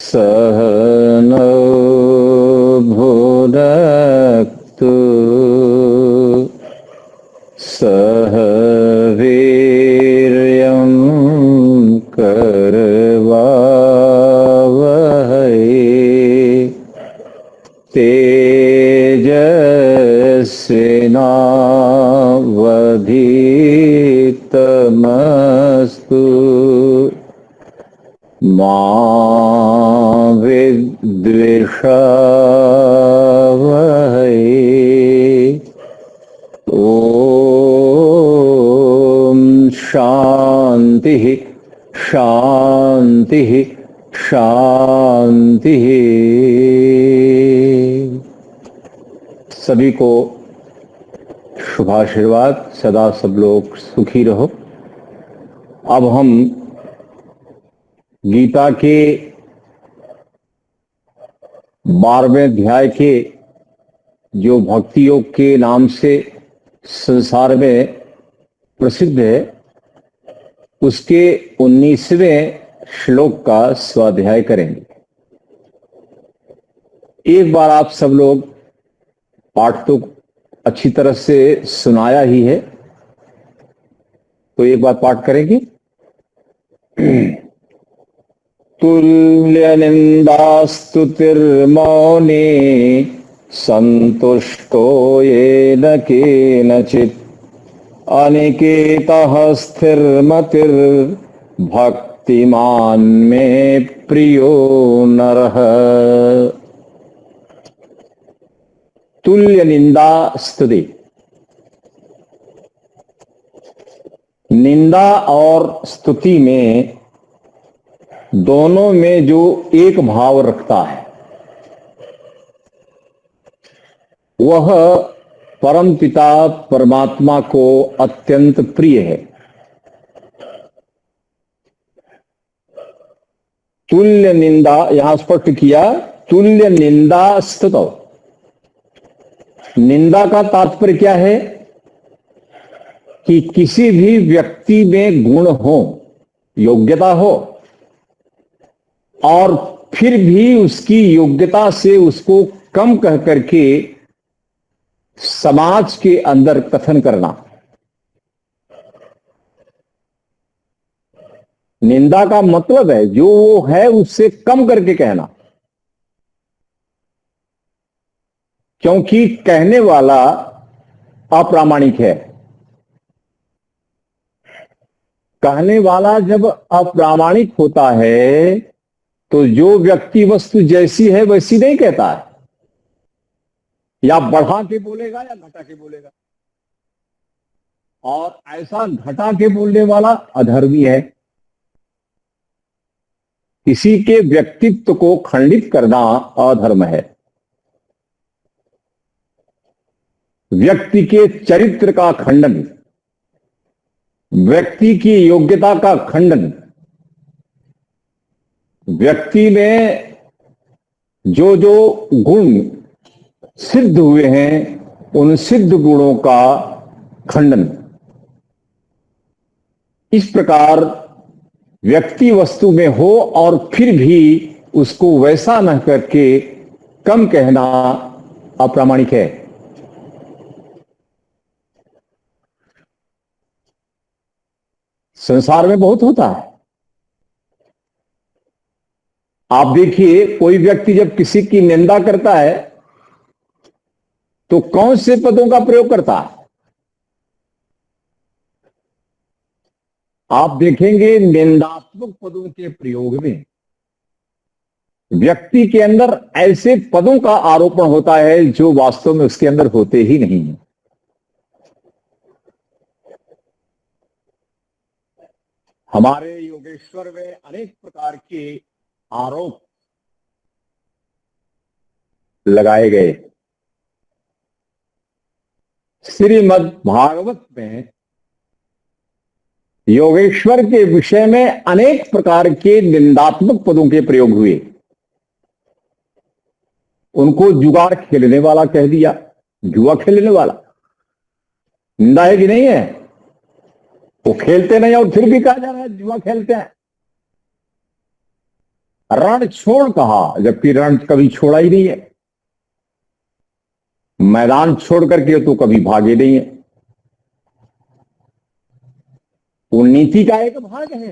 सह नौ भुनक्तु सह वीर्यं करवावहै तेजस्विनावधीतमस्तु मा विद्विषावहै। ओम शांति शांति शांति। सभी को शुभाशीर्वाद। सदा सब लोग सुखी रहो। अब हम गीता के 12वें अध्याय के जो भक्ति योग के नाम से संसार में प्रसिद्ध है, उसके 19वें श्लोक का स्वाध्याय करेंगे। एक बार आप सब लोग पाठ तो अच्छी तरह से सुनाया ही है, तो एक बार पाठ करेंगे। तुल्य निंदास्तुतिर्मौने संतुष्टो येन केनचित् अनिकेतः स्थिरमतिर्भक्तिमान् मे प्रियो नरः। तुल्य निंदा स्तुति। निंदा और स्तुति में दोनों में जो एक भाव रखता है वह परमपिता परमात्मा को अत्यंत प्रिय है। तुल्य निंदा यहां स्पष्ट किया, तुल्य निंदा स्तुतौ। निंदा का तात्पर्य क्या है कि किसी भी व्यक्ति में गुण हो, योग्यता हो, और फिर भी उसकी योग्यता से उसको कम कह करके समाज के अंदर कथन करना। निंदा का मतलब है जो वो है उससे कम करके कहना, क्योंकि कहने वाला अप्रामाणिक है। कहने वाला जब अप्रामाणिक होता है तो जो व्यक्ति वस्तु जैसी है वैसी नहीं कहता है, या बढ़ा के बोलेगा या घटा के बोलेगा, और ऐसा घटा के बोलने वाला अधर्मी है। किसी के व्यक्तित्व को खंडित करना अधर्म है। व्यक्ति के चरित्र का खंडन, व्यक्ति की योग्यता का खंडन, व्यक्ति में जो जो गुण सिद्ध हुए हैं उन सिद्ध गुणों का खंडन। इस प्रकार व्यक्ति वस्तु में हो और फिर भी उसको वैसा न करके कम कहना अप्रामाणिक है। संसार में बहुत होता है। आप देखिए, कोई व्यक्ति जब किसी की निंदा करता है तो कौन से पदों का प्रयोग करता है? आप देखेंगे निंदात्मक पदों के प्रयोग में व्यक्ति के अंदर ऐसे पदों का आरोपण होता है जो वास्तव में उसके अंदर होते ही नहीं है। हमारे योगेश्वर में अनेक प्रकार के आरोप लगाए गए। श्रीमद् भागवत में योगेश्वर के विषय में अनेक प्रकार के निंदात्मक पदों के प्रयोग हुए। उनको जुगाड़ खेलने वाला कह दिया, जुआ खेलने वाला। निंदा है कि नहीं है? वो खेलते नहीं और फिर भी कहा जा रहा है जुआ खेलते हैं। रण छोड़ कहा, जबकि रण कभी छोड़ा ही नहीं है। मैदान छोड़ करके तो कभी भागे नहीं है। वो नीति का एक भाग है।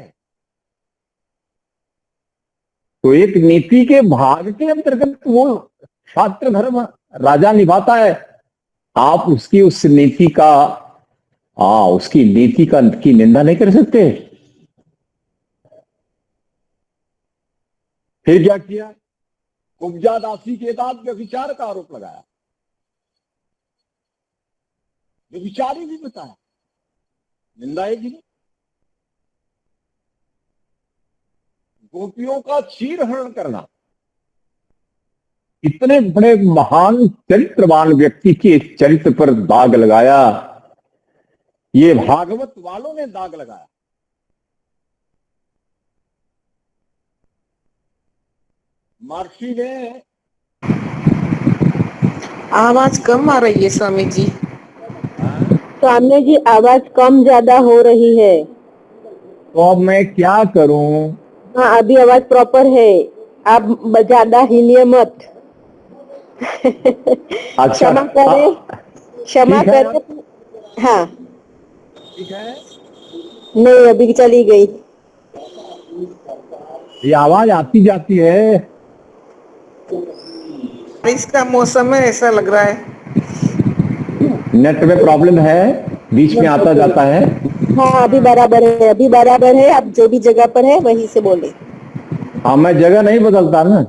तो एक नीति के भाग के अंतर्गत वो छात्र धर्म राजा निभाता है। आप उसकी उस नीति का उसकी नीति का की निंदा नहीं कर सकते। फिर क्या किया? उपजा दासी के साथ व्यभिचार का आरोप लगाया। व्यभिचारी भी बताया, निंदा है कि नहीं? गोपियों का चीर हरण करना। इतने बड़े महान चरित्रवान व्यक्ति के चरित्र पर दाग लगाया। ये भागवत वालों ने दाग लगाया। महर्षि ने आवाज कम आ रही है स्वामी जी। स्वामी जी आवाज कम ज्यादा हो रही है। तो अब मैं क्या करूं? हाँ अभी आवाज प्रॉपर है। आप ज्यादा हिलिए मत। अच्छा, क्षमा करें, क्षमा ठीक है। करें। हाँ ठीक है। नहीं अभी चली गई। ये आवाज आती जाती है। बारिश का मौसम है ऐसा लग रहा है। नेट में प्रॉब्लम है, बीच में आता जाता है। हाँ अभी बराबर है, अभी बराबर है। आप जो भी जगह पर है वहीं से बोले। हाँ, मैं जगह नहीं बदलता ना।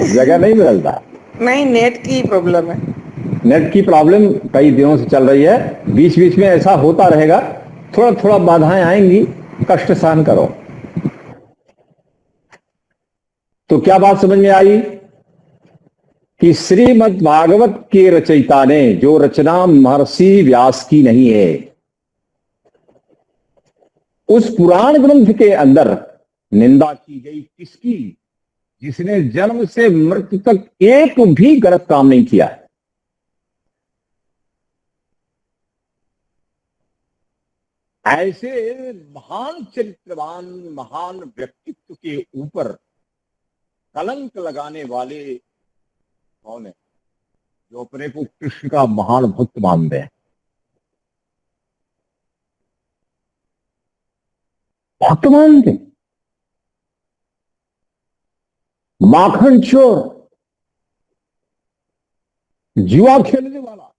जगह नहीं बदलता। नहीं, नेट की प्रॉब्लम है। नेट की प्रॉब्लम कई दिनों से चल रही है। बीच बीच में ऐसा होता रहेगा। थोड़ा थोड़ा बाधाएं आएंगी, कष्ट सहन करो। तो क्या बात समझ में आई कि श्रीमद् भागवत के रचयिता ने, जो रचना महर्षि व्यास की नहीं है, उस पुराण ग्रंथ के अंदर निंदा की गई किसकी? जिसने जन्म से मृत्यु तक एक भी गलत काम नहीं किया है। ऐसे महान चरित्रवान, महान व्यक्तित्व के ऊपर कलंक लगाने वाले कौन है? जो अपने को कृष्ण का महान भक्त मानते हैं। भक्त मानते हैं। माखन चोर, जुआ खेलने वाला,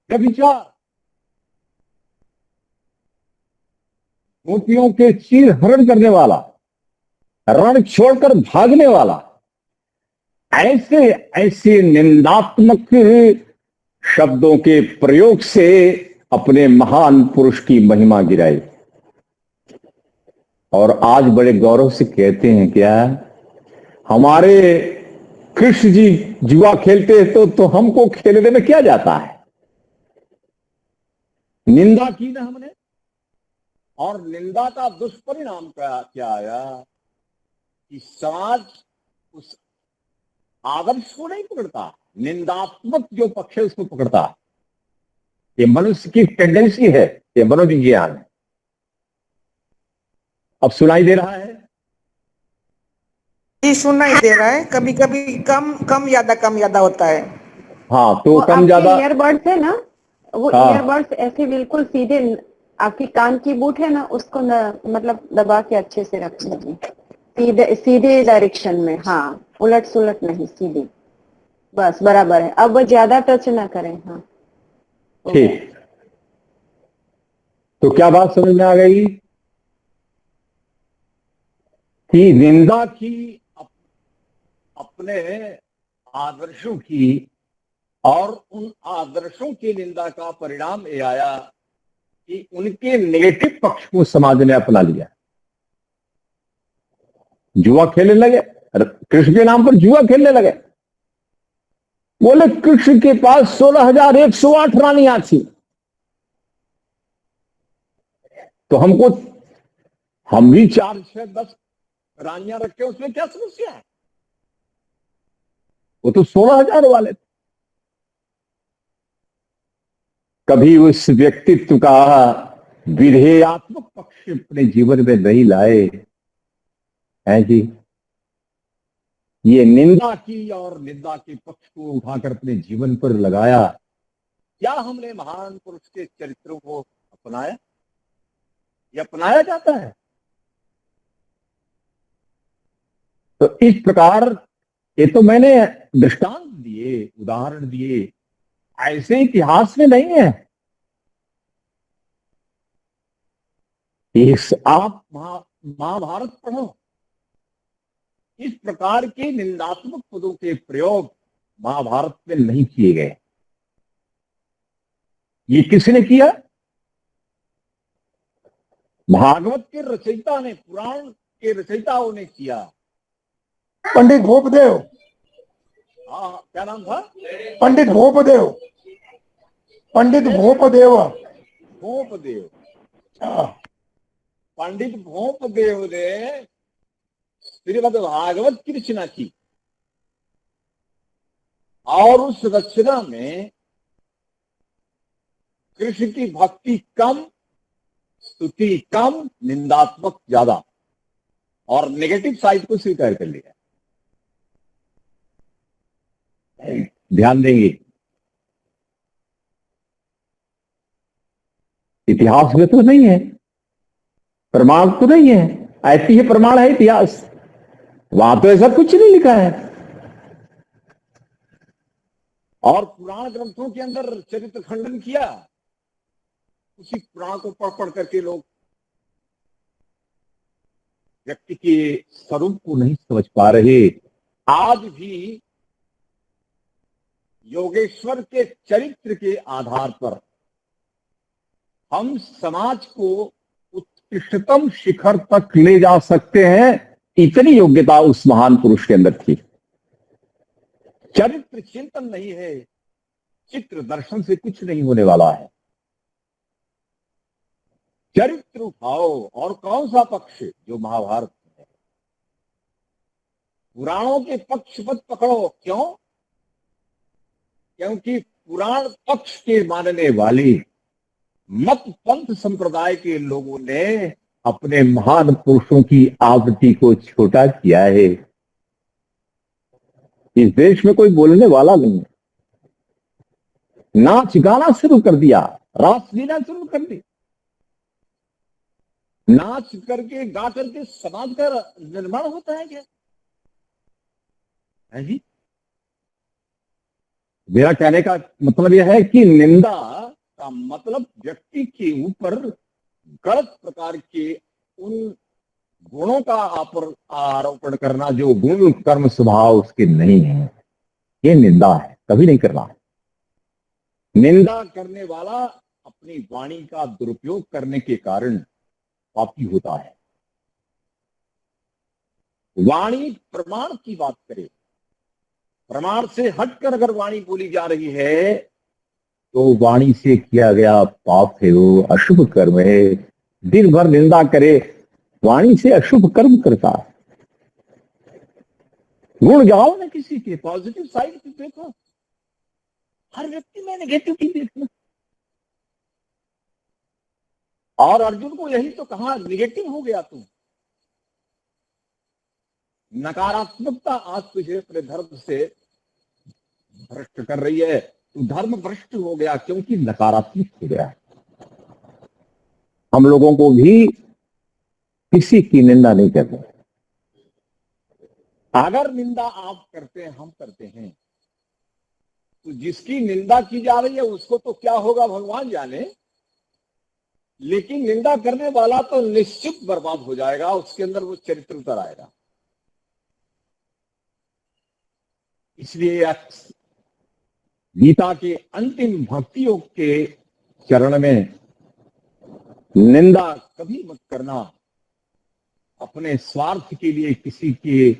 व्यभिचार, गोपियों के चीर हरण करने वाला, रण छोड़कर भागने वाला, ऐसे ऐसे निंदात्मक शब्दों के प्रयोग से अपने महान पुरुष की महिमा गिराई। और आज बड़े गौरव से कहते हैं क्या, हमारे कृष्ण जी जुआ खेलते हैं तो हमको खेलने में क्या जाता है। निंदा की ना हमने, और निंदा का दुष्परिणाम क्या आया कि समाज उस आदर्श को नहीं पकड़ता, निंदात्मक जो पक्ष है उसको पकड़ता है। ये मनुष्य की टेंडेंसी है, ये मनोविज्ञान है। अब सुनाई दे रहा है? जी सुनाई दे रहा है। कभी कभी कम ज्यादा होता है। हाँ, तो कम ज्यादा। ईयरबड्स है ना, वो हाँ। ईयरबड्स ऐसे बिल्कुल सीधे आपकी कान की बूट है ना, उसको मतलब दबा के अच्छे से रख लीजिए, सीधे सीधे डायरेक्शन में। हाँ उलट सुलट नहीं, सीधे, बस बराबर है। अब ज्यादा टच ना करें। हाँ ठीक। तो क्या बात समझ में आ गई कि निंदा की अपने आदर्शों की, और उन आदर्शों की निंदा का परिणाम ये आया कि उनके नेगेटिव पक्ष को समाज ने अपना लिया। जुआ खेलने लगे, कृष्ण के नाम पर जुआ खेलने लगे। बोले कृष्ण के पास 16,108 रानियां थी, तो हम भी 4, 6, 10 रानियां रखे, उसमें क्या समस्या है? वो तो 16,000 वाले थे। कभी उस व्यक्तित्व का विधेयात्मक पक्ष अपने जीवन में नहीं लाए हैं जी। ये निंदा की और निंदा के पक्ष को उठाकर अपने जीवन पर लगाया। क्या हमने महान पुरुष के चरित्रों को अपनाया? ये अपनाया जाता है? तो इस प्रकार ये तो मैंने दृष्टांत दिए, उदाहरण दिए, ऐसे इतिहास में नहीं है। इस आप महाभारत पढ़ो, इस प्रकार के निंदात्मक पदों के प्रयोग महाभारत में नहीं किए गए। ये किसने किया? भागवत के रचयिता ने, पुराण के रचयिताओं ने किया। पंडित भोपदेव। हाँ, क्या नाम था? पंडित भोपदेव। पंडित भोपदेव। भोपदेव। हाँ। पंडित भोपदेव ने श्रीमद् भागवत की रचना की और उस रचना में कृष्ण की भक्ति कम, स्तुति कम, निंदात्मक ज्यादा, और नेगेटिव साइड को स्वीकार कर लिया। ध्यान देंगे, इतिहास में तो नहीं है, प्रमाण तो नहीं है, ऐसी ही प्रमाण है इतिहास, वहां तो ऐसा कुछ नहीं लिखा है। और पुराण ग्रंथों के अंदर चरित्र खंडन किया, उसी पुराण को पढ़ पढ़ करके लोग व्यक्ति के स्वरूप को नहीं समझ पा रहे। आज भी योगेश्वर के चरित्र के आधार पर हम समाज को उत्कृष्टतम शिखर तक ले जा सकते हैं, इतनी योग्यता उस महान पुरुष के अंदर थी। चरित्र चिंतन नहीं है, चित्र दर्शन से कुछ नहीं होने वाला है। चरित्र उठाओ, और कौन सा पक्ष? जो महाभारत है। पुराणों के पक्ष मत पकड़ो। क्यों? क्योंकि पुराण पक्ष के मानने वाले मत पंथ संप्रदाय के लोगों ने अपने महान पुरुषों की आवृत्ति को छोटा किया है। इस देश में कोई बोलने वाला नहीं है। नाच गाना शुरू कर दिया, रासलीला शुरू कर दी। नाच करके गा करके समाज का निर्माण होता है क्या? है जी? मेरा कहने का मतलब यह है कि निंदा का मतलब व्यक्ति के ऊपर गलत प्रकार के उन गुणों का आरोपण करना जो गुण कर्म स्वभाव उसके नहीं है। ये निंदा है, कभी नहीं करना है। निंदा करने वाला अपनी वाणी का दुरुपयोग करने के कारण पापी होता है। वाणी प्रमाण की बात करे, प्रमाण से हटकर अगर वाणी बोली जा रही है तो वाणी से किया गया पाप है, वो अशुभ कर्म है। दिन भर निंदा करे, वाणी से अशुभ कर्म करता है। गुण गाओ ना किसी के, पॉजिटिव साइड पे देखो। हर व्यक्ति में नेगेटिविटी देखना। और अर्जुन को यही तो कहा, निगेटिव हो गया तू। नकारात्मकता आज तुझे अपने धर्म से भ्रष्ट कर रही है। तू धर्म भ्रष्ट हो गया क्योंकि नकारात्मक हो गया। हम लोगों को भी किसी की निंदा नहीं करनी। अगर निंदा आप करते हैं, हम करते हैं, तो जिसकी निंदा की जा रही है उसको तो क्या होगा भगवान जाने, लेकिन निंदा करने वाला तो निश्चित बर्बाद हो जाएगा। उसके अंदर वो चरित्र उतर आएगा। इसलिए गीता के अंतिम भक्ति योग के चरण में निंदा कभी मत करना। अपने स्वार्थ के लिए किसी के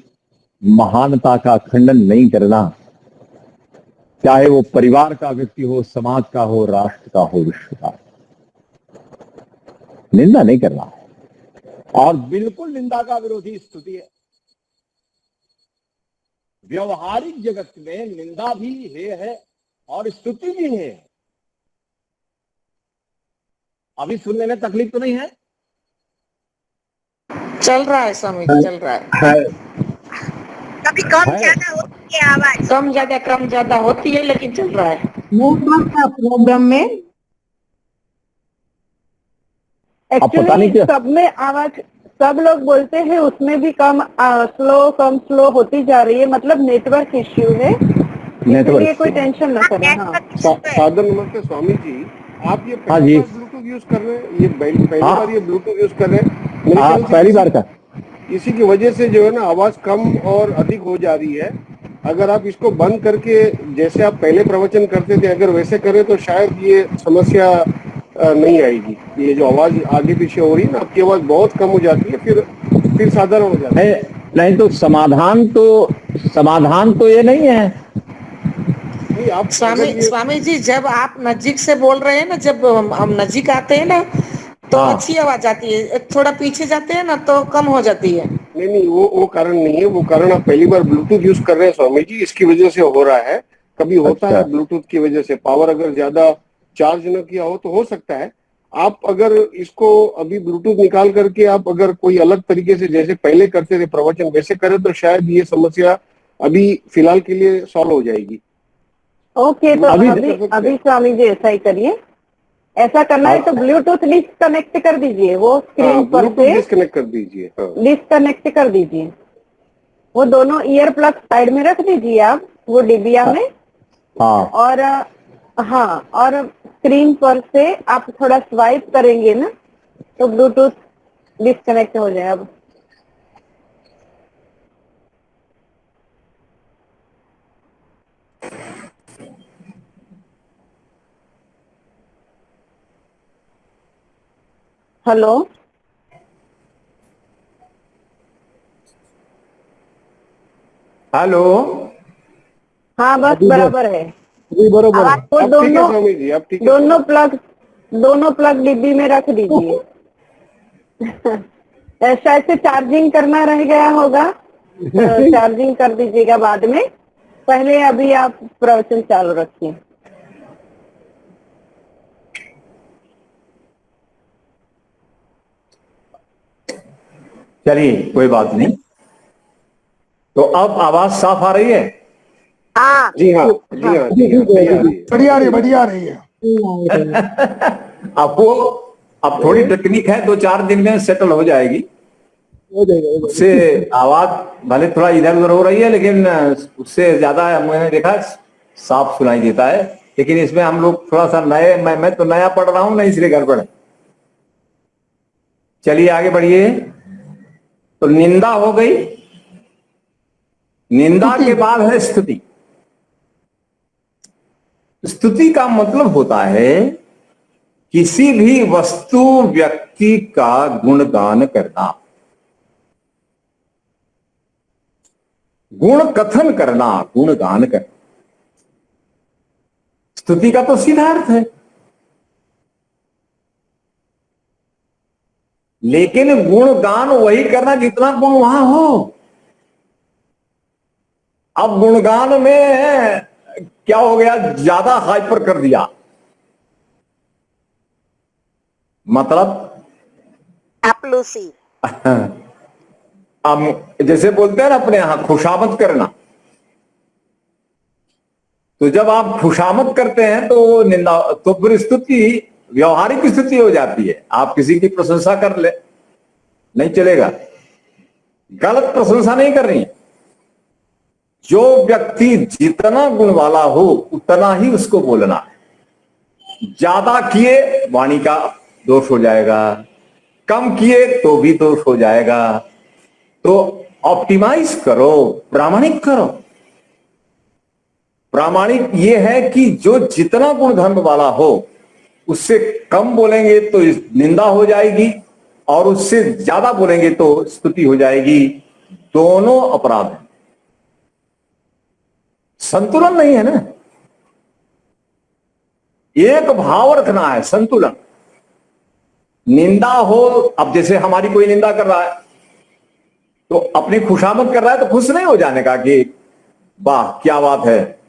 महानता का खंडन नहीं करना, चाहे वो परिवार का व्यक्ति हो, समाज का हो, राष्ट्र का हो, विश्व का। निंदा नहीं करना है। और बिल्कुल निंदा का विरोधी स्तुति है। व्यवहारिक जगत में निंदा भी है और स्तुति भी है। अभी सुनने में तकलीफ तो नहीं है? चल रहा है स्वामी जी, चल रहा है। कभी कम है। ज्यादा होती है आवाज। कम ज्यादा होती है लेकिन चल रहा है। प्रोग्राम में अब पता नहीं एक्चुअली क्या सब में आवाज, सब लोग बोलते हैं उसमें भी कम स्लो होती जा रही है, मतलब नेटवर्क इश्यू है, इसलिए नेटवर्क कोई टेंशन ना करें। हाँ नेटवर्क इशू है। साधन नमस्ते स्वामी जी, आप ये हाँ पहली जी। बार ब्लूटूथ यूज कर रहे हैं? ये पहली हाँ। बार ये ब्लूटूथ यूज कर रहे हैं? मेरे ख्याल आप से पहली बार का इसी की वजह से जो है ना आवाज कम और अधिक हो जा रही है। अगर आप इसको बंद करके जैसे आप पहले प्रवचन करते थे अगर वैसे करें तो शायद ये समस्या नहीं आएगी। ये जो आवाज आगे पीछे हो रही है ना, आपकी आवाज बहुत कम हो जाती है, फिर साधारण हो जाती है। है। नहीं तो समाधान तो ये नहीं है। नहीं, आप स्वामी जी, जब आप नजदीक से बोल रहे हैं ना, जब हम नजदीक आते हैं ना तो हाँ। अच्छी आवाज आती है, थोड़ा पीछे जाते हैं ना तो कम हो जाती है। नहीं, वो कारण नहीं है। वो कारण आप पहली बार ब्लूटूथ यूज कर रहे हैं स्वामी जी, इसकी वजह से हो रहा है। कभी होता अच्छा। है ब्लूटूथ की वजह से पावर अगर ज्यादा चार्ज न किया हो तो हो सकता है। आप अगर इसको अभी ब्लूटूथ निकाल करके आप अगर कोई अलग तरीके से जैसे पहले करते थे प्रवचन वैसे करें तो शायद ये समस्या अभी फिलहाल के लिए सॉल्व हो जाएगी। ओके, तो अभी- अभी स्वामी जी ऐसा ही करिए। ऐसा करना है तो ब्लूटूथ डिस्कनेक्ट कर दीजिए, वो स्क्रीन पर ब्लूटूथ से डिस्कनेक्ट कर दीजिए। हाँ। डिस्कनेक्ट कर दीजिए। वो दोनों ईयर प्लग साइड में रख दीजिए आप, वो डिबिया में। हाँ। और हाँ, और स्क्रीन पर से आप थोड़ा स्वाइप करेंगे ना तो ब्लूटूथ डिस्कनेक्ट हो जाए। अब हेलो, हेलो। हाँ बस बराबर है। जी बरोबर है। वो अब ठीक है स्वामी जी, अब ठीक है। दोनों प्लग डिब्बी में रख दीजिए। शायद से चार्जिंग करना रह गया होगा, तो चार्जिंग कर दीजिएगा बाद में। पहले अभी आप प्रवचन चालू रखिए। चलिए, कोई बात नहीं। तो अब आवाज साफ आ रही है? हाँ, जी हाँ, जी हाँ, जी हाँ, सही आ रही है। बढ़िया रही है। अब थोड़ी टेक्निक है, 2-4 दिन में सेटल हो जाएगी। उससे आवाज भले थोड़ा इधर उधर हो रही है लेकिन उससे ज्यादा मैंने देखा साफ सुनाई देता है। लेकिन इसमें हम लोग थोड़ा सा नए, मैं तो नया पढ़ रहा हूं ना, इसलिए गड़बड़ है। चलिए आगे बढ़िए। तो निंदा हो गई। निंदा के बाद है स्तुति। स्तुति का मतलब होता है किसी भी वस्तु व्यक्ति का गुणगान करना, गुण कथन करना, गुणगान करना। स्तुति का तो सीधा अर्थ है। लेकिन गुणगान वही करना जितना गुण वहां हो। अब गुणगान में क्या हो गया, ज्यादा हाइपर कर दिया। मतलब चापलूसी। अब जैसे बोलते हैं ना अपने यहां खुशामद करना, तो जब आप खुशामद करते हैं तो निंदा, तो फिर स्तुति व्यवहारिक स्तुति हो जाती है। आप किसी की प्रशंसा कर ले, नहीं चलेगा। गलत प्रशंसा नहीं करनी। जो व्यक्ति जितना गुण वाला हो उतना ही उसको बोलना है। ज्यादा किए वाणी का दोष हो जाएगा, कम किए तो भी दोष हो जाएगा। तो ऑप्टिमाइज करो, प्रामाणिक करो। प्रामाणिक ये है कि जो जितना गुण धर्म वाला हो उससे कम बोलेंगे तो निंदा हो जाएगी, और उससे ज्यादा बोलेंगे तो स्तुति हो जाएगी। दोनों अपराध हैं। संतुलन नहीं है ना, एक भाव रखना है, संतुलन। निंदा हो, अब जैसे हमारी कोई निंदा कर रहा है तो अपनी खुशामद कर रहा है तो खुश नहीं हो जाने का कि वाह क्या बात है।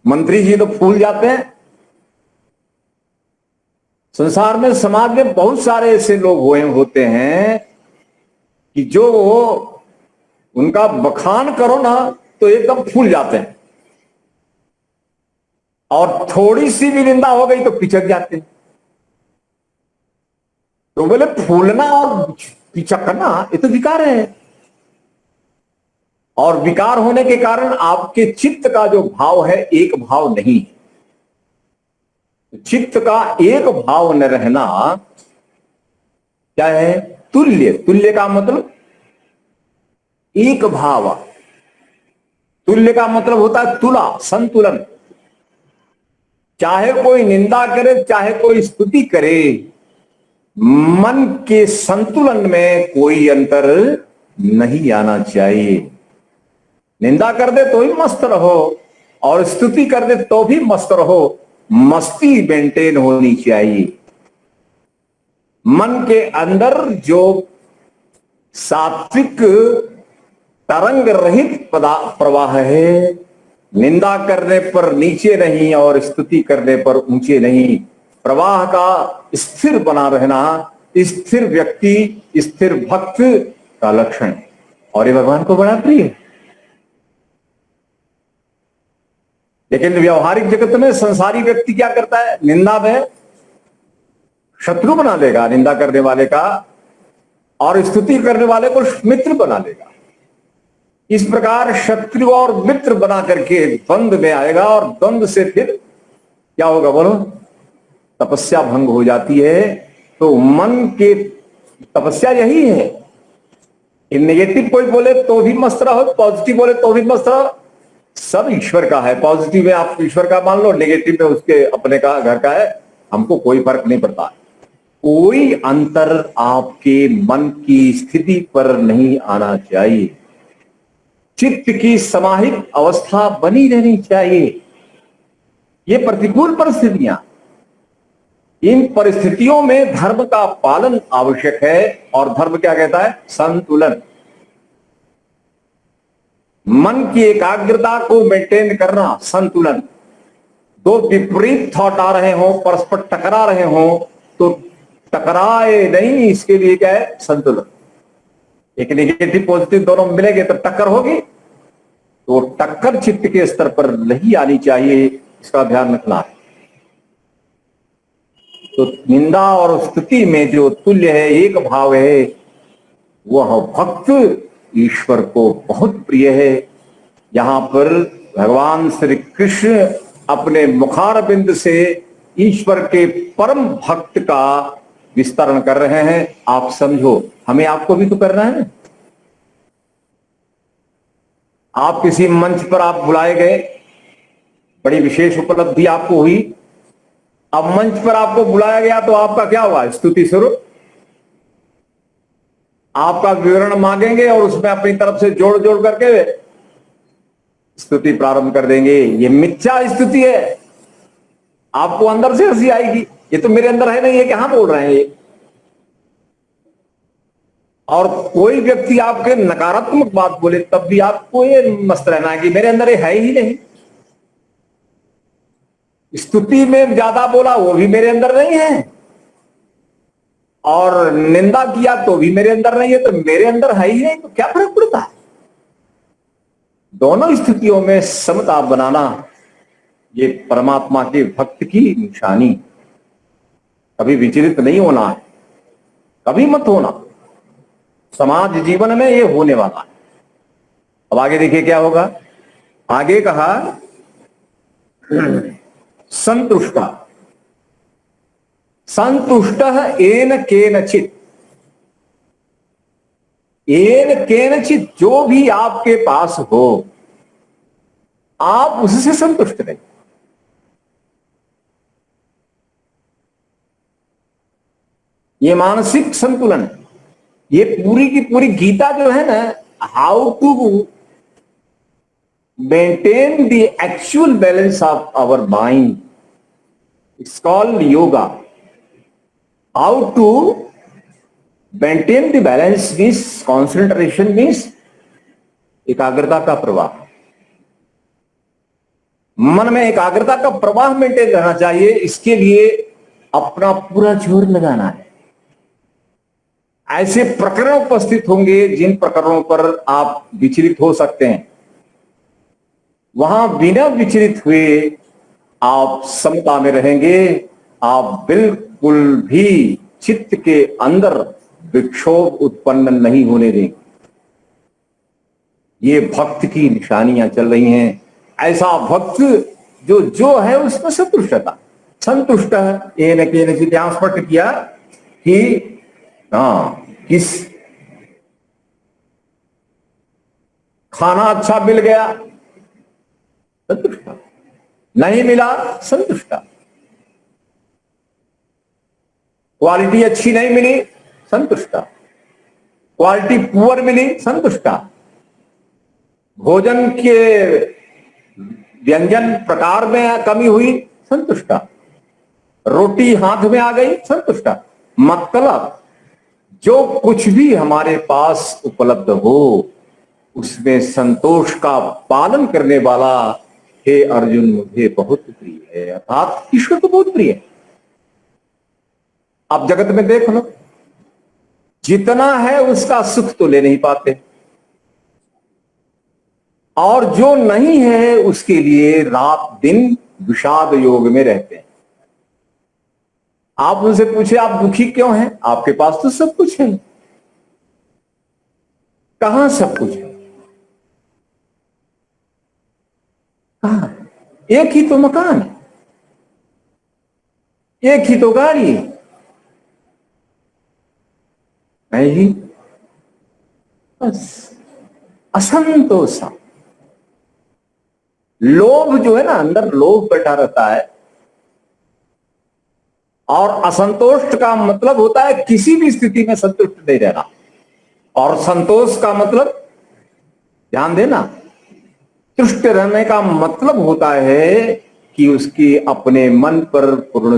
मंत्री जी तो फूल जाते हैं, संसार में, समाज में बहुत सारे ऐसे लोग होते हैं कि जो उनका बखान करो ना तो एकदम फूल जाते हैं, और थोड़ी सी भी निंदा हो गई तो पिचक जाते हैं। तो बोले फूलना और पिचकना ये तो विकार है, और विकार होने के कारण आपके चित्त का जो भाव है एक भाव नहीं। चित्त का एक भाव न रहना क्या है? तुल्य। तुल्य का मतलब एक भाव। तुल्य का मतलब होता है तुला, संतुलन। चाहे कोई निंदा करे चाहे कोई स्तुति करे, मन के संतुलन में कोई अंतर नहीं आना चाहिए। निंदा कर दे तो भी मस्त रहो और स्तुति कर दे तो भी मस्त रहो, मस्ती मेंटेन होनी चाहिए। मन के अंदर जो सात्विक तरंग रहित प्रवाह है, निंदा करने पर नीचे नहीं और स्तुति करने पर ऊंचे नहीं, प्रवाह का स्थिर बना रहना स्थिर व्यक्ति, स्थिर भक्त का लक्षण है, और ये भगवान को बड़ा प्रिय है। लेकिन व्यवहारिक जगत में संसारी व्यक्ति क्या करता है? निंदा में शत्रु बना लेगा निंदा करने वाले का, और स्तुति करने वाले को मित्र बना लेगा। इस प्रकार शत्रु और मित्र बना करके द्वंद में आएगा, और द्वंद से फिर क्या होगा बोलो? तपस्या भंग हो जाती है। तो मन के तपस्या यही है कि नेगेटिव कोई बोले तो भी मस्त रहो, पॉजिटिव बोले तो भी मस्त रहो, सब ईश्वर का है। पॉजिटिव में आप ईश्वर का मान लो, नेगेटिव में उसके अपने का घर का है, हमको कोई फर्क नहीं पड़ता। कोई अंतर आपके मन की स्थिति पर नहीं आना चाहिए। चित्त की समाहित अवस्था बनी रहनी चाहिए। ये प्रतिकूल परिस्थितियां, इन परिस्थितियों में धर्म का पालन आवश्यक है, और धर्म क्या कहता है? संतुलन। मन की एकाग्रता को मेंटेन करना, संतुलन। दो विपरीत थॉट आ रहे हो, परस्पर टकरा रहे हो, तो टकराए नहीं, इसके लिए क्या है? संतुलन। एक नेगेटिव पॉजिटिव दोनों मिलेंगे तो टक्कर होगी, तो टक्कर चित्त के स्तर पर नहीं आनी चाहिए, इसका ध्यान रखना है। तो निंदा और स्तुति में जो तुल्य है, एक भाव है, वह भक्त ईश्वर को बहुत प्रिय है। यहां पर भगवान श्री कृष्ण अपने मुखारबिंद से ईश्वर के परम भक्त का विस्तरण कर रहे हैं। आप समझो, हमें आपको भी तो करना है। आप किसी मंच पर आप बुलाए गए, बड़ी विशेष उपलब्धि आपको हुई, अब मंच पर आपको बुलाया गया तो आपका क्या हुआ? स्तुति शुरू। आपका विवरण मांगेंगे और उसमें अपनी तरफ से जोड़ जोड़ करके स्तुति प्रारंभ कर देंगे। ये मिथ्या स्तुति है। आपको अंदर से हंसी आएगी, ये तो मेरे अंदर है नहीं, ये क्या बोल रहे हैं ये। और कोई व्यक्ति आपके नकारात्मक बात बोले तब भी आपको ये मस्त रहना है कि मेरे अंदर ये है ही नहीं। स्तुति में ज्यादा बोला वो भी मेरे अंदर नहीं है, और निंदा किया तो भी मेरे अंदर नहीं है, तो मेरे अंदर है ही नहीं, तो क्या फर्क पड़ता है? दोनों स्थितियों में समता बनाना ये परमात्मा के भक्त की निशानी। कभी विचलित नहीं होना है, कभी मत होना। समाज जीवन में ये होने वाला है। अब आगे देखिए क्या होगा। आगे कहा संतुष्ट। संतुष्ट येन केनचित्। येन केनचित्, जो भी आपके पास हो आप उससे संतुष्ट रहिए। ये मानसिक संतुलन, ये पूरी की पूरी गीता जो है ना, how to maintain the actual balance of our mind, it's called yoga. How to maintain the balance means concentration, means एकाग्रता का प्रवाह। मन में एकाग्रता का प्रवाह मेंटेन रहना चाहिए। इसके लिए अपना पूरा जोर लगाना है। ऐसे प्रकरण उपस्थित होंगे जिन प्रकरणों पर आप विचलित हो सकते हैं, वहां बिना विचलित हुए आप समता में रहेंगे। आप बिल्कुल भी चित्त के अंदर विक्षोभ उत्पन्न नहीं होने देंगे। ये भक्त की निशानियां चल रही हैं। ऐसा भक्त जो है उसमें संतुष्टता, संतुष्ट है। ये न यहाँ स्पष्ट किया कि किस खाना अच्छा मिल गया, संतुष्ट। नहीं मिला, संतुष्ट। क्वालिटी अच्छी नहीं मिली, संतुष्ट। क्वालिटी पुअर मिली, संतुष्ट। भोजन के व्यंजन प्रकार में कमी हुई, संतुष्ट। रोटी हाथ में आ गई, संतुष्ट। मतलब जो कुछ भी हमारे पास उपलब्ध हो उसमें संतोष का पालन करने वाला हे अर्जुन मुझे बहुत प्रिय है, अर्थात ईश्वर को बहुत प्रिय है। आप जगत में देख लो, जितना है उसका सुख तो ले नहीं पाते, और जो नहीं है उसके लिए रात दिन विषाद योग में रहते हैं। आप उनसे पूछे आप दुखी क्यों हैं? आपके पास तो सब कुछ है। कहां सब कुछ है? कहां? एक ही तो मकान है, एक ही तो गाड़ी है, नहीं जी? बस असंतोष, लोभ जो है ना, अंदर लोभ बैठा रहता है। और असंतोष का मतलब होता है किसी भी स्थिति में संतुष्ट नहीं रहना, और संतोष का मतलब, ध्यान देना, तुष्ट रहने का मतलब होता है कि उसकी अपने मन पर पूर्ण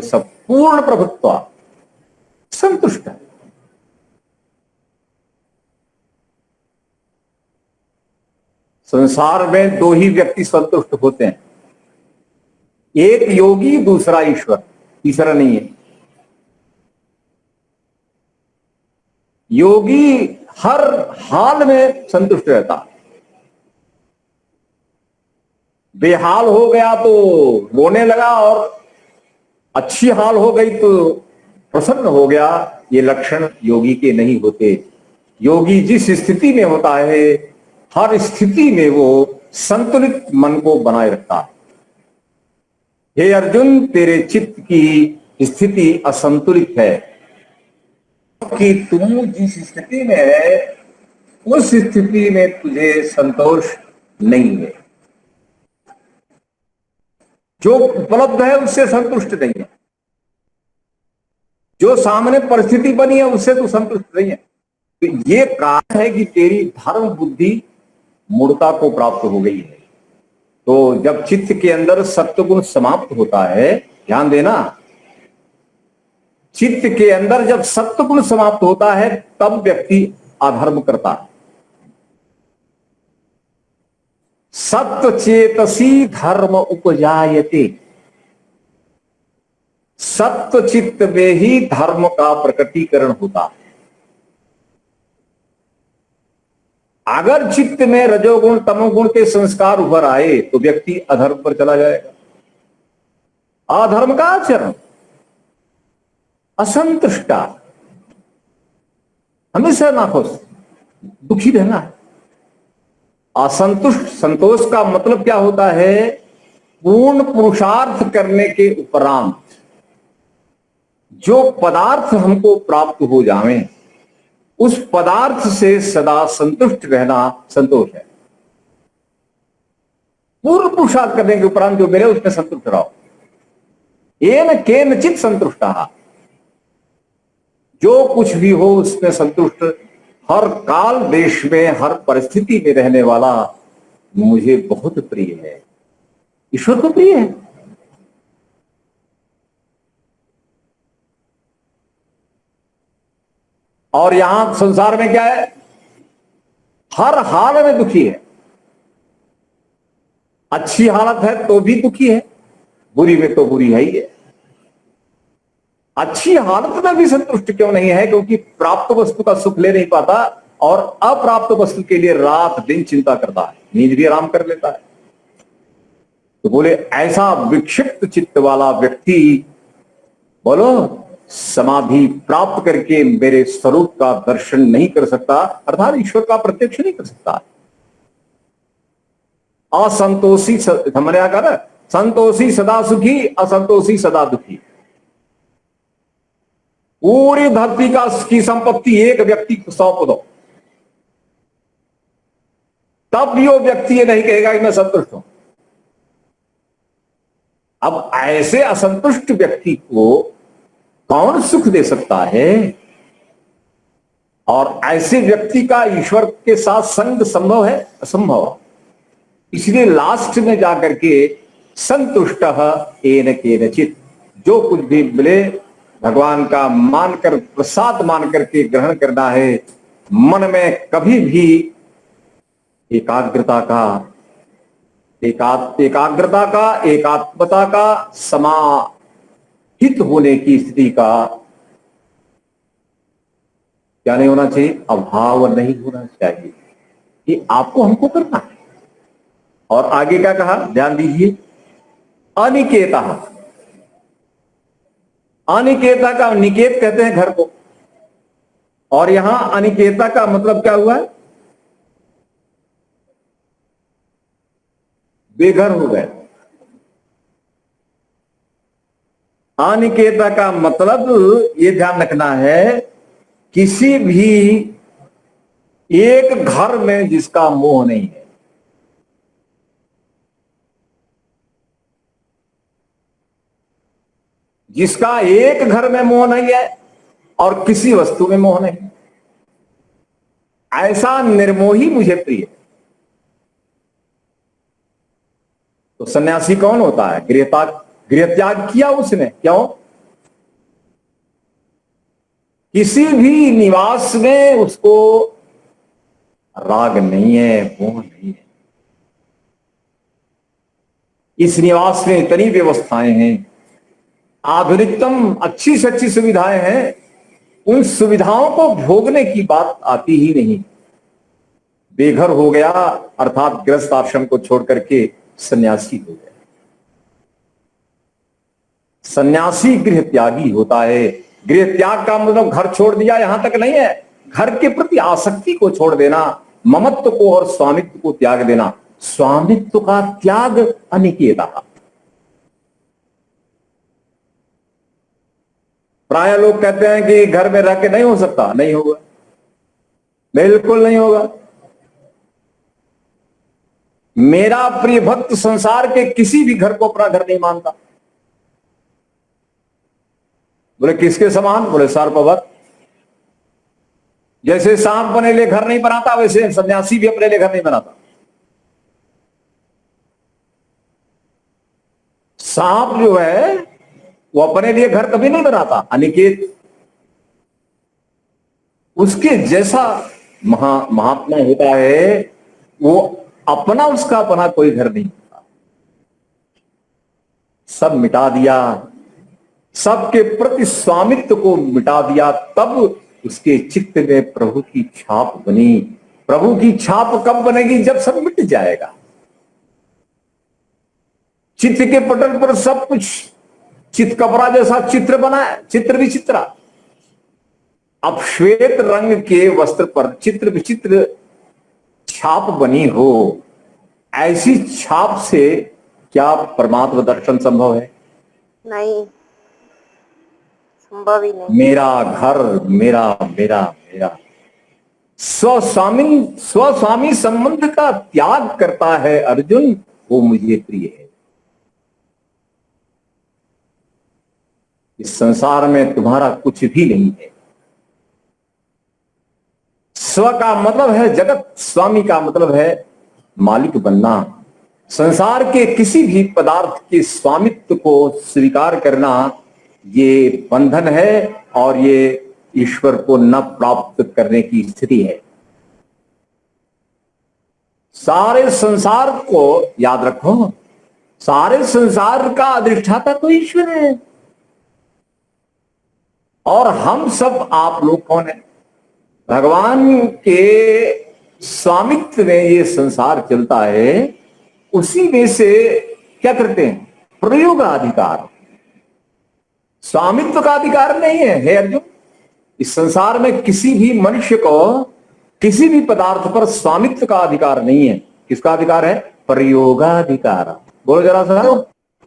प्रभुत्व, संतुष्ट है। संसार में दो ही व्यक्ति संतुष्ट होते हैं, एक योगी, दूसरा ईश्वर, तीसरा नहीं है। योगी हर हाल में संतुष्ट रहता, बेहाल हो गया तो रोने लगा, और अच्छी हाल हो गई तो प्रसन्न हो गया। ये लक्षण योगी के नहीं होते। योगी जिस स्थिति में होता है हर स्थिति में वो संतुलित मन को बनाए रखता है। हे अर्जुन, तेरे चित्त की स्थिति असंतुलित है कि तू जिस स्थिति में है उस स्थिति में तुझे संतोष नहीं है। जो उपलब्ध है उससे संतुष्ट नहीं है, जो सामने परिस्थिति बनी है उससे तू संतुष्ट नहीं है। तो ये कारण है कि तेरी धर्म बुद्धि मूर्ता को प्राप्त हो गई है। तो जब चित्त के अंदर सत्वगुण समाप्त होता है, ध्यान देना, चित्त के अंदर जब सत्वगुण समाप्त होता है तब व्यक्ति अधर्म करता है। सत्व चेतसी धर्म उपजायते, सत्व चित्त में ही धर्म का प्रकटीकरण होता है। अगर चित्त में रजोगुण तमोगुण के संस्कार उभर आए तो व्यक्ति अधर्म पर चला जाएगा। अधर्म का आचरण, असंतुष्टा, हमेशा नाखुश, दुखी रहना है। असंतुष्ट, संतोष का मतलब क्या होता है? पूर्ण पुरुषार्थ करने के उपरांत जो पदार्थ हमको प्राप्त हो जावे उस पदार्थ से सदा संतुष्ट रहना संतोष है। पूर्ण पुरुषार्थ करने के उपरांत जो मिले उसमें संतुष्ट रहो। येन केनचित् संतुष्टः, जो कुछ भी हो उसमें संतुष्ट, हर काल देश में हर परिस्थिति में रहने वाला मुझे बहुत प्रिय है, ईश्वर को प्रिय है। और यहां संसार में क्या है? हर हाल में दुखी है। अच्छी हालत है तो भी दुखी है, बुरी में तो बुरी है ही है। अच्छी हालत में भी संतुष्ट क्यों नहीं है? क्योंकि प्राप्त वस्तु का सुख ले नहीं पाता और अप्राप्त वस्तु के लिए रात दिन चिंता करता है, नींद भी आराम कर लेता है। तो बोले ऐसा विक्षिप्त चित्त वाला व्यक्ति बोलो समाधि प्राप्त करके मेरे स्वरूप का दर्शन नहीं कर सकता, अर्थात ईश्वर का प्रत्यक्ष नहीं कर सकता। असंतोषी हमने क्या कहा, संतोषी सदा सुखी, असंतोषी सदा दुखी। पूरी धरती का की संपत्ति एक व्यक्ति को सौंप दो, तब भी वो व्यक्ति ये नहीं कहेगा कि मैं संतुष्ट हूं। अब ऐसे असंतुष्ट व्यक्ति को कौन सुख दे सकता है? और ऐसे व्यक्ति का ईश्वर के साथ संग संभव है? असंभव। इसलिए लास्ट में जाकर के संतुष्ट येन केनचित्, जो कुछ भी मिले भगवान का मानकर, प्रसाद मान करके ग्रहण करना है। मन में कभी भी एकाग्रता का एकात्मता का समाहित होने की स्थिति का क्या नहीं होना चाहिए? अभाव नहीं होना चाहिए। ये आपको हमको करना है। और आगे क्या कहा, ध्यान दीजिए, अनिकेता। अनिकेता का, निकेत कहते हैं घर को, और यहां अनिकेता का मतलब क्या हुआ है? बेघर हो गए। अनिकेता का मतलब ये ध्यान रखना है, किसी भी एक घर में जिसका मोह नहीं है। जिसका एक घर में मोह नहीं है और किसी वस्तु में मोह नहीं, ऐसा निर्मोही मुझे प्रिय। तो सन्यासी कौन होता है? गृह त्याग किया उसने। क्यों? किसी भी निवास में उसको राग नहीं है, मोह नहीं है। इस निवास में इतनी व्यवस्थाएं हैं, आधुनिकतम अच्छी से अच्छी सुविधाएं हैं, उन सुविधाओं को भोगने की बात आती ही नहीं। बेघर हो गया अर्थात गृहस्थ आश्रम को छोड़ करके सन्यासी हो गया। सन्यासी गृह त्यागी होता है। गृह त्याग का मतलब घर छोड़ दिया, यहां तक नहीं है, घर के प्रति आसक्ति को छोड़ देना, ममत्व को और स्वामित्व को त्याग देना। स्वामित्व का त्याग अनिकेता। प्राय लोग कहते हैं कि घर में रह के नहीं हो सकता। नहीं होगा, बिल्कुल नहीं होगा। मेरा प्रिय भक्त संसार के किसी भी घर को अपना घर नहीं मानता। बोले किसके समान? बोले सर्पवत। जैसे सांप अपने लिए घर नहीं बनाता, वैसे सन्यासी भी अपने लिए घर नहीं बनाता। सांप जो है वो अपने लिए घर कभी नहीं बनाता। अनिकेत उसके जैसा महात्मा होता है, वो अपना उसका अपना कोई घर नहीं होता। सब मिटा दिया, सबके प्रति स्वामित्व को मिटा दिया, तब उसके चित्त में प्रभु की छाप बनी। प्रभु की छाप कब बनेगी? जब सब मिट जाएगा। चित्त के पटल पर सब कुछ चितकबरा जैसा चित्र बना है, चित्र विचित्रा। अब श्वेत रंग के वस्त्र पर चित्र विचित्र छाप बनी हो, ऐसी छाप से क्या परमात्मा दर्शन संभव है? नहीं, संभव ही नहीं। मेरा घर, मेरा मेरा मेरा स्वस्वामी संबंध का त्याग करता है अर्जुन, वो मुझे प्रिय है। इस संसार में तुम्हारा कुछ भी नहीं है। स्व का मतलब है जगत, स्वामी का मतलब है मालिक बनना। संसार के किसी भी पदार्थ के स्वामित्व को स्वीकार करना ये बंधन है और ये ईश्वर को न प्राप्त करने की स्थिति है। सारे संसार को याद रखो, सारे संसार का अधिष्ठाता तो ईश्वर है। और हम सब आप लोग कौन है? भगवान के स्वामित्व में ये संसार चलता है, उसी में से क्या करते हैं? प्रयोगाधिकार। स्वामित्व का अधिकार नहीं है हे अर्जुन। इस संसार में किसी भी मनुष्य को किसी भी पदार्थ पर स्वामित्व का अधिकार नहीं है। किसका अधिकार है? प्रयोगाधिकार। बोलो जरा सा।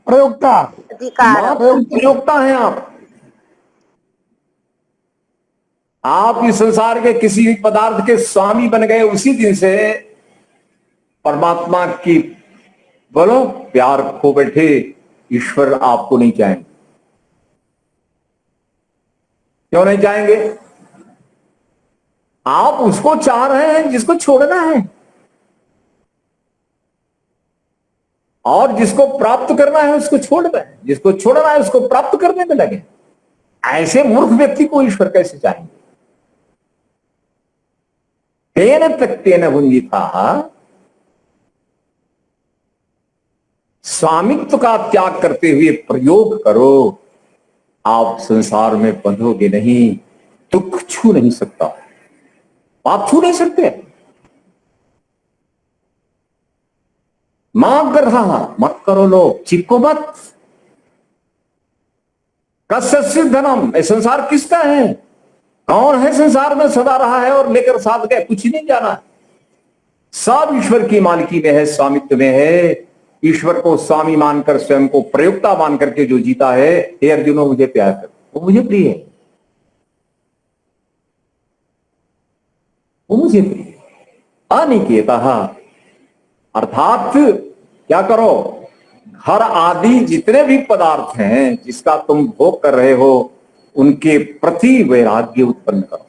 प्रयोक्ता अधिकार मात्र प्रयोक्ता हैं आप। आप इस संसार के किसी भी पदार्थ के स्वामी बन गए, उसी दिन से परमात्मा की बोलो प्यार खो बैठे। ईश्वर आपको नहीं चाहेंगे। क्यों नहीं चाहेंगे? आप उसको चाह रहे हैं जिसको छोड़ना है, और जिसको प्राप्त करना है उसको छोड़ रहे हैं, जिसको छोड़ना है उसको प्राप्त करने में लगे। ऐसे मूर्ख व्यक्ति को ईश्वर कैसे चाहेंगे? तेन त्यक्तेन भुंजिताः, स्वामित्व का त्याग करते हुए प्रयोग करो। आप संसार में बंधोगे नहीं। दुख छू नहीं सकता, आप छू नहीं सकते। मां कर रहा मत करो, लोग चिपको मत। कस्य धनम, ये संसार किसका है? कौन है संसार में सदा रहा है और लेकर साथ गया? कुछ नहीं जाना। सब ईश्वर की मालिकी में है, स्वामित्व में है। ईश्वर को स्वामी मानकर, स्वयं को प्रयोक्ता मान करके जो जीता है, हे अर्जुनो मुझे प्यार कर, वो मुझे प्रिय है, वो मुझे प्रिय है। अनिकेतः, अर्थात क्या करो? घर आदि जितने भी पदार्थ हैं जिसका तुम भोग कर रहे हो, उनके प्रति वैराग्य उत्पन्न करो।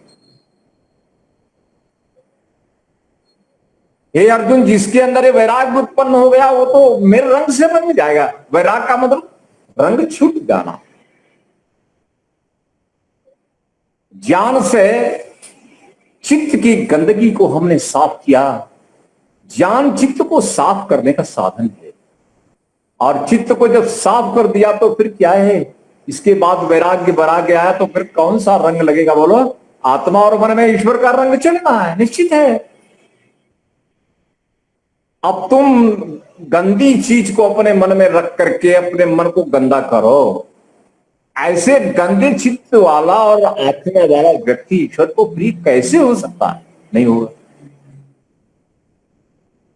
हे अर्जुन, जिसके अंदर ये वैराग्य उत्पन्न हो गया, वो तो मेरे रंग से रंग जाएगा। वैराग का मतलब रंग छूट जाना। ज्ञान से चित्त की गंदगी को हमने साफ किया। ज्ञान चित्त को साफ करने का साधन है, और चित्त को जब साफ कर दिया तो फिर क्या है? इसके बाद वैराग्य बढ़ा गया है, तो फिर कौन सा रंग लगेगा? बोलो। आत्मा और मन में ईश्वर का रंग चढ़ना है, निश्चित है। अब तुम गंदी चीज को अपने मन में रख करके अपने मन को गंदा करो। ऐसे गंदे चित्त वाला और आत्मा वाला व्यक्ति ईश्वर को प्रिय कैसे हो सकता है? नहीं होगा।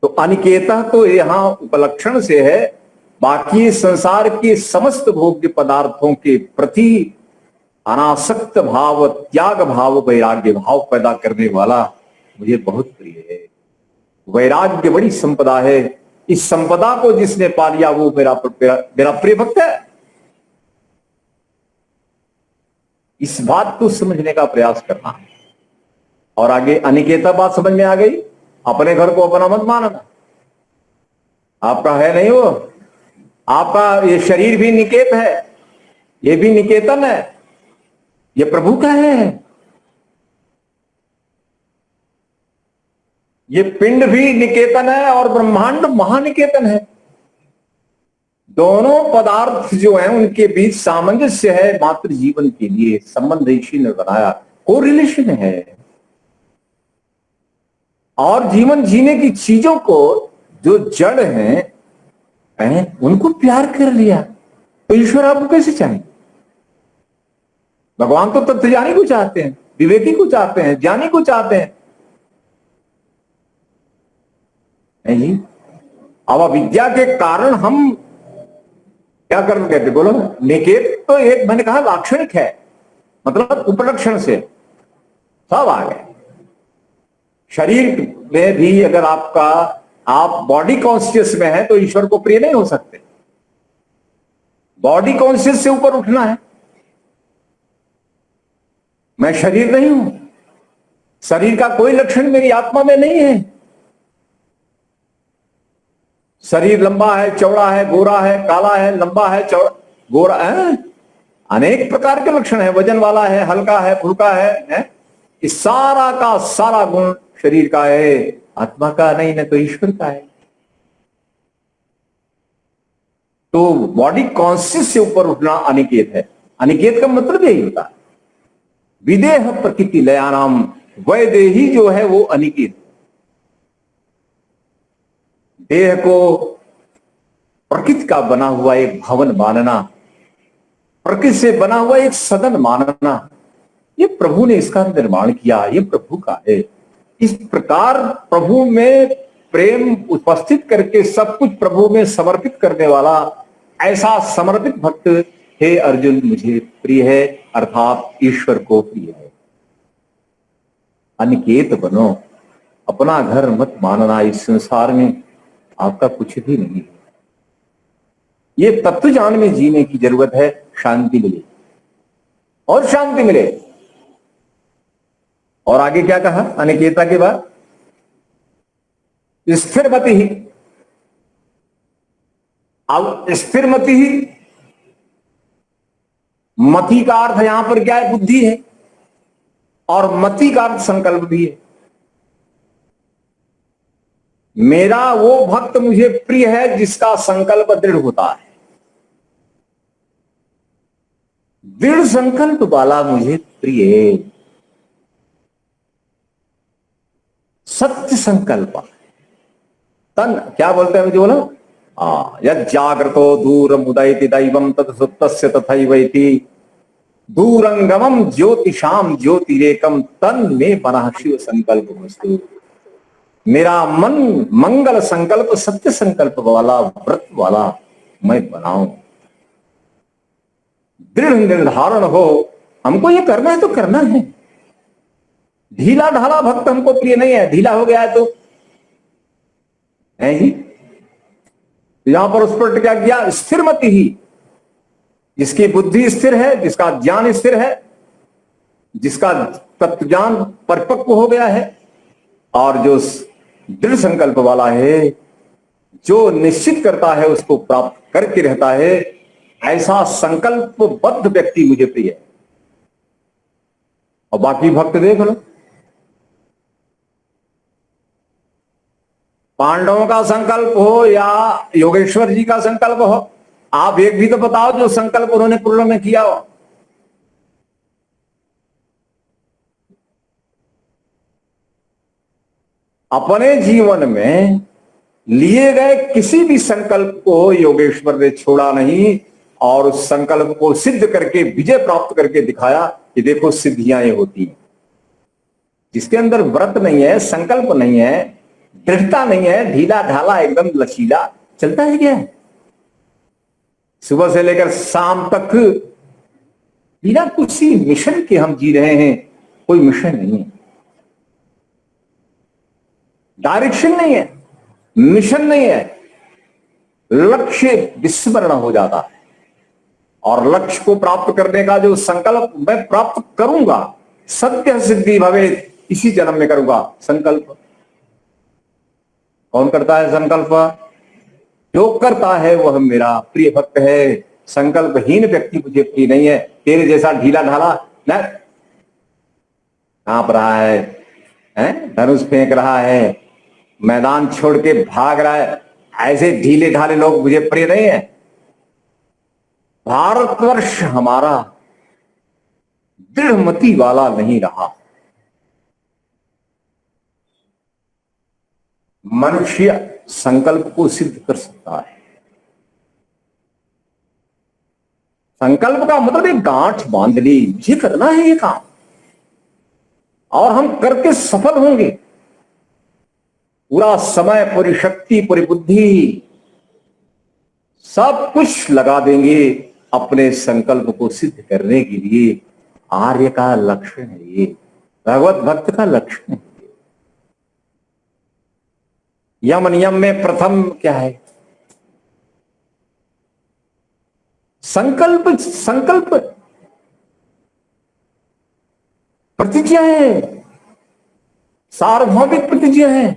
तो अनिकेतः तो यहां उपलक्षण से है, बाकी संसार के समस्त भोग्य पदार्थों के प्रति अनासक्त भाव, त्याग भाव, वैराग्य भाव पैदा करने वाला मुझे बहुत प्रिय है। वैराग्य बड़ी संपदा है। इस संपदा को जिसने पा लिया वो मेरा प्रिय भक्त है। इस बात को समझने का प्रयास करना। और आगे अनिकेता बात समझ में आ गई। अपने घर को अपना मत मानना। आपका है नहीं वो। आपका ये शरीर भी निकेत है, ये भी निकेतन है, ये प्रभु का है। ये पिंड भी निकेतन है और ब्रह्मांड महानिकेतन है। दोनों पदार्थ जो हैं उनके बीच सामंजस्य है। मात्र जीवन के लिए संबंध ऋषि ने बनाया, को रिलेशन है। और जीवन जीने की चीजों को जो जड़ हैं उनको प्यार कर लिया, तो ईश्वर आपको कैसे चाहेंगे? भगवान तो तत्वज्ञानी को चाहते हैं, विवेकी को चाहते हैं, ज्ञानी को चाहते हैं। जी, अब अविद्या के कारण हम क्या कर कहते? बोलो। निकेत तो एक मैंने कहा लाक्षणिक है, मतलब उपलक्षण से सब आ गए। शरीर में भी अगर आप बॉडी कॉन्शियस में है तो ईश्वर को प्रिय नहीं हो सकते। बॉडी कॉन्शियस से ऊपर उठना है। मैं शरीर नहीं हूं, शरीर का कोई लक्षण मेरी आत्मा में नहीं है। शरीर लंबा है, चौड़ा है, गोरा है, काला है, लंबा है, चौड़ा, गोरा है, अनेक प्रकार के लक्षण है। वजन वाला है, हल्का है, फुल्का है। इस सारा का सारा गुण शरीर का है, आत्मा का नहीं, न तो ईश्वर का है। तो बॉडी कॉन्शियस से ऊपर उठना अनिकेत है। अनिकेत का मतलब यही होता है। विदेह प्रकृति लयानाम, वैदेही जो है वो अनिकेत। देह को प्रकृति का बना हुआ एक भवन मानना, प्रकृति से बना हुआ एक सदन मानना, ये प्रभु ने इसका निर्माण किया, ये प्रभु का है। इस प्रकार प्रभु में प्रेम उपस्थित करके सब कुछ प्रभु में समर्पित करने वाला ऐसा समर्पित भक्त, हे अर्जुन मुझे प्रिय है, अर्थात ईश्वर को प्रिय है। अनिकेत बनो, अपना घर मत मानना, इस संसार में आपका कुछ भी नहीं है। ये तत्व ज्ञान में जीने की जरूरत है, शांति मिले और शांति मिले। और आगे क्या कहा अनिकेता के बाद? स्थिर मति ही। अब स्थिर मति ही, मति का अर्थ यहां पर क्या है? बुद्धि है, और मति का अर्थ संकल्प भी है। मेरा वो भक्त मुझे प्रिय है जिसका संकल्प दृढ़ होता है। दृढ़ संकल्प वाला मुझे प्रिय है, सत्य संकल्प। तन क्या बोलते हैं मुझे बोलो? यद जागृतो दूरम उदयति दैवम तत् सुप्तस्य तथैवैति दूरंगमम ज्योतिषाम ज्योतिरेकम तन में मनः शिव संकल्प वस्तु। मेरा मन मंगल संकल्प, सत्य संकल्प वाला, व्रत वाला मैं बनाऊं। दृढ़ निर्धारण हो, हमको ये करना है तो करना है। ढीला ढाला भक्त हमको प्रिय नहीं है। ढीला हो गया है तो है ही। यहां पर उस पर क्या किया? स्थिर मति ही। जिसकी बुद्धि स्थिर है, जिसका ज्ञान स्थिर है, जिसका तत्व ज्ञान परिपक्व हो गया है, और जो दृढ़ संकल्प वाला है, जो निश्चित करता है उसको प्राप्त करके रहता है, ऐसा संकल्पबद्ध व्यक्ति मुझे प्रिय है। और बाकी भक्त देख लो, पांडवों का संकल्प हो या योगेश्वर जी का संकल्प हो, आप एक भी तो बताओ जो संकल्प उन्होंने पूर्ण में किया हो। अपने जीवन में लिए गए किसी भी संकल्प को योगेश्वर ने छोड़ा नहीं, और उस संकल्प को सिद्ध करके, विजय प्राप्त करके दिखाया कि देखो सिद्धियां ये होती हैं। जिसके अंदर व्रत नहीं है, संकल्प नहीं है, दृढ़ता नहीं है, ढीला ढाला एकदम लचीला चलता है क्या? सुबह से लेकर शाम तक बिना किसी मिशन के हम जी रहे हैं। कोई मिशन नहीं है, डायरेक्शन नहीं है, मिशन नहीं है, लक्ष्य विस्मरण हो जाता है। और लक्ष्य को प्राप्त करने का जो संकल्प मैं प्राप्त करूंगा, सत्य सिद्धि भवे, इसी जन्म में करूंगा। संकल्प कौन करता है? संकल्प जो करता है वह मेरा प्रिय भक्त है। संकल्पहीन व्यक्ति मुझे प्रिय नहीं है। तेरे जैसा ढीला ढाला न कांप रहा है, धनुष फेंक रहा है, मैदान छोड़ के भाग रहा है, ऐसे ढीले ढाले लोग मुझे प्रिय नहीं है। भारतवर्ष हमारा दृढ़मति वाला नहीं रहा। मनुष्य संकल्प को सिद्ध कर सकता है। संकल्प का मतलब एक गांठ बांध ली, मुझे करना है ये काम, और हम करके सफल होंगे। पूरा समय, पूरी शक्ति, पूरी बुद्धि, सब कुछ लगा देंगे अपने संकल्प को सिद्ध करने के लिए। आर्य का लक्षण है ये, भगवत भक्त का लक्षण है। यम नियम में प्रथम क्या है? संकल्प। संकल्प प्रतिज्ञा है, सार्वभौमिक प्रतिज्ञा है।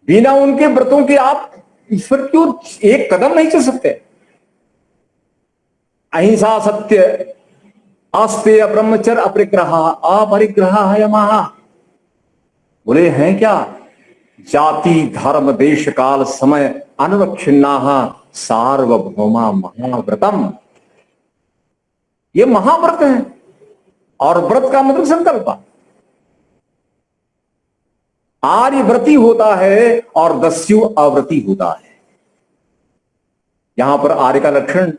बिना उनके व्रतों के आप ईश्वर की ओर एक कदम नहीं चल सकते। अहिंसा, सत्य, आस्तेय, ब्रह्मचर्य, अपरिग्रह, अपरिग्रह यमः। बोले हैं क्या? जाति, धर्म, देश, काल, समय, अनुरक्षिन्नाः सार्वभौमा महाव्रतम। ये महाव्रत है। और व्रत का मतलब संकल्प। आर्य व्रती होता है और दस्यु अव्रती होता है। यहां पर आर्य का लक्षण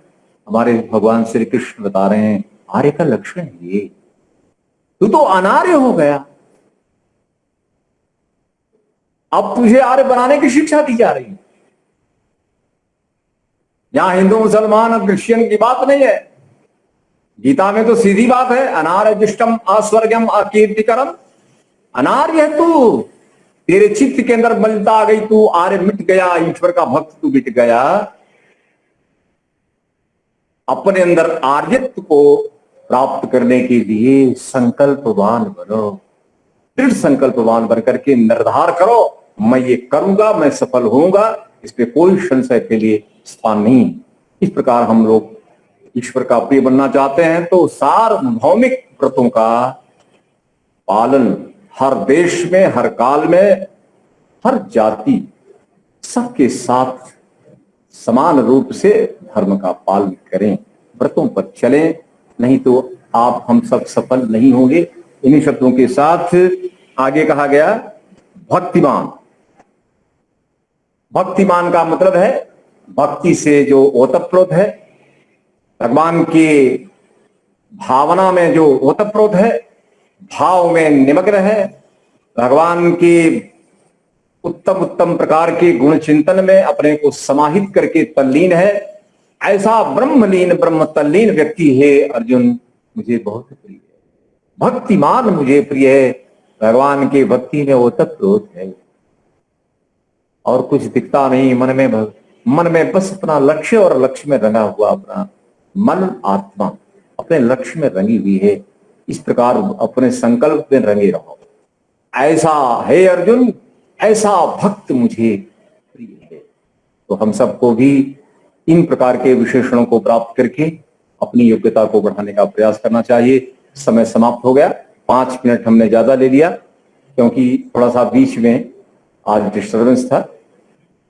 हमारे भगवान श्री कृष्ण बता रहे हैं, आर्य का लक्षण ये, तू तो अनार्य हो गया, अब तुझे आर्य बनाने की शिक्षा दी जा रही है। यहां हिंदू मुसलमान और क्रिश्चियन की बात नहीं है, गीता में तो सीधी बात है, अनार्यजुष्टम अस्वर्गम अकीर्तिकरम। अनार्य है तू, तेरे चित्त के अंदर मलिनता आ गई, तू आर्य मिट गया, ईश्वर का भक्त तू मिट गया। अपने अंदर आर्यत्व को प्राप्त करने के लिए संकल्पवान बनो, दृढ़ संकल्पवान बन करके निर्धार करो, मैं ये करूंगा, मैं सफल होऊंगा, इसमें कोई संशय के लिए स्थान नहीं। इस प्रकार हम लोग ईश्वर का प्रिय बनना चाहते हैं तो सार्वभौमिक व्रतों का पालन हर देश में, हर काल में, हर जाति, सबके साथ समान रूप से धर्म का पालन करें, व्रतों पर चलें, नहीं तो आप हम सब सफल नहीं होंगे। इन्हीं शब्दों के साथ आगे कहा गया भक्तिमान। भक्तिमान का मतलब है भक्ति से जो ओतप्रोत है, भगवान की भावना में जो ओतप्रोत है, भाव में निमग्न है, भगवान की उत्तम उत्तम प्रकार के गुण चिंतन में अपने को समाहित करके तल्लीन है, ऐसा ब्रह्मलीन ब्रह्म तल्लीन व्यक्ति है अर्जुन मुझे बहुत प्रिय है। भक्तिमान मुझे प्रिय है, भगवान की भक्ति में ओतप्रोत है और कुछ दिखता नहीं, मन में बस अपना लक्ष्य और लक्ष्य में रंगा हुआ अपना मन आत्मा अपने लक्ष्य में रंगी हुई है। इस प्रकार अपने संकल्प में रंगे रहो। ऐसा है अर्जुन, ऐसा भक्त मुझे प्रिय है। तो हम सबको भी इन प्रकार के विशेषणों को प्राप्त करके अपनी योग्यता को बढ़ाने का प्रयास करना चाहिए। समय समाप्त हो गया, 5 मिनट हमने ज्यादा ले लिया क्योंकि थोड़ा सा बीच में आज डिस्टर्बेंस था।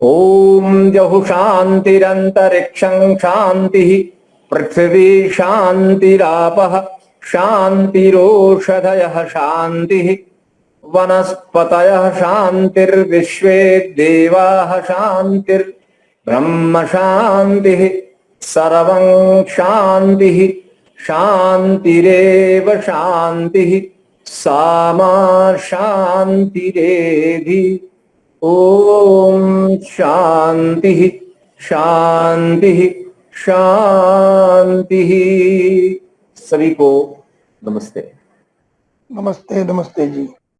ओम जहु शांतिरंतरिक्षं शांति, पृथ्वी शांतिरापः शांतिरोषधयः शांतिः, वनस्पतयः शांतिर्विश्वे देवाः शांतिर्ब्रह्म शांतिः, सर्वं शांतिः शांतिरेव शांतिः, सा मा शांतिरेधि। ओम शांति शांति शांति। सभी को नमस्ते। नमस्ते, नमस्ते जी।